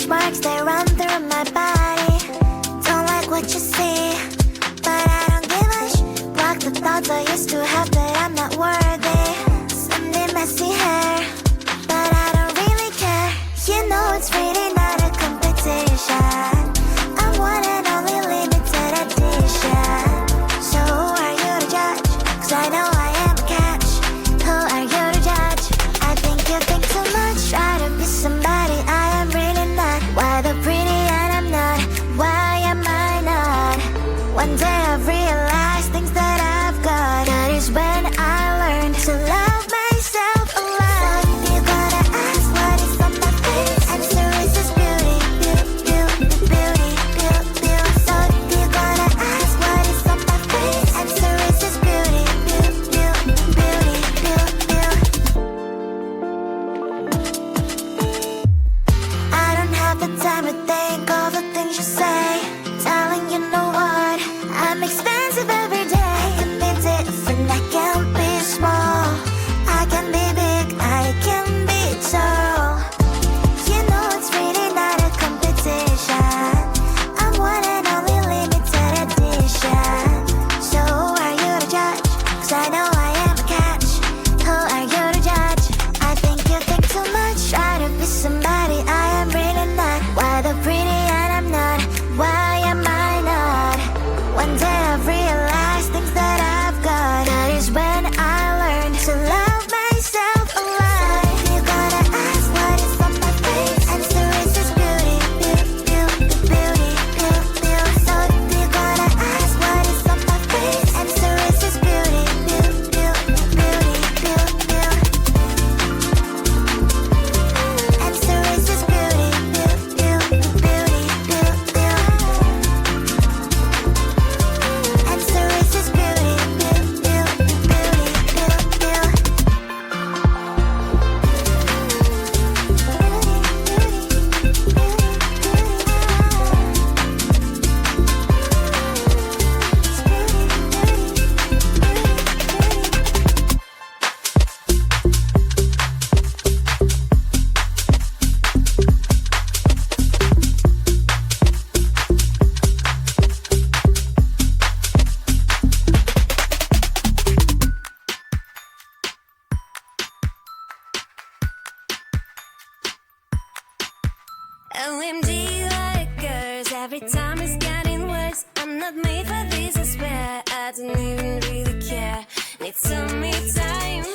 sparks that run through my body. Don't like what you see, but I don't give a block the thoughts I used to have that I'm not worthy. Sunday messy hair, but I don't really care. You know it's really not a competition. I'm one and only limited edition. So who are you to judge? 'Cause I know I am a catch. Who are you to judge? I think you think too much. Try to be somebody I am really not. Why the pretty and I'm not? Why am I not? One day I've realized things that I've got. That is when I learned to love myself a lot. You're gonna ask what is on my face. Answer is this beauty, beauty, beauty, beauty, beauty. So you're gonna ask what is on my face. Answer is this beauty, beauty, beauty, beauty, beauty. I don't have the time to think all the things you say. Darling, you know what? I'm expensive every day. I can be different, I can be small. I can be big, I can be tall. You know it's really not a competition. I'm one and only limited edition. So who are you to judge? 'Cause I know I am a catch. Who are you to judge? I think you think too much. Try to be somebody I am really not. Why the pretty and I'm not? Why am I not? One day I've realized things that I've got. That is when I learned to love myself a lot. You're gonna ask what is on my face. Answer is this beauty, beauty, beauty, beauty, beauty, beauty. So you're gonna ask what is on my face. Answer is this beauty, beauty, beauty, beauty, beauty, beauty. Answer is this beauty, beauty, beauty, beauty, beauty, beauty. Answer is this beauty, beauty, beauty, beauty, beauty, beauty. OMG, what occurs every time it's getting worse. I'm not made for this, I swear. I don't even really care. Need some me time.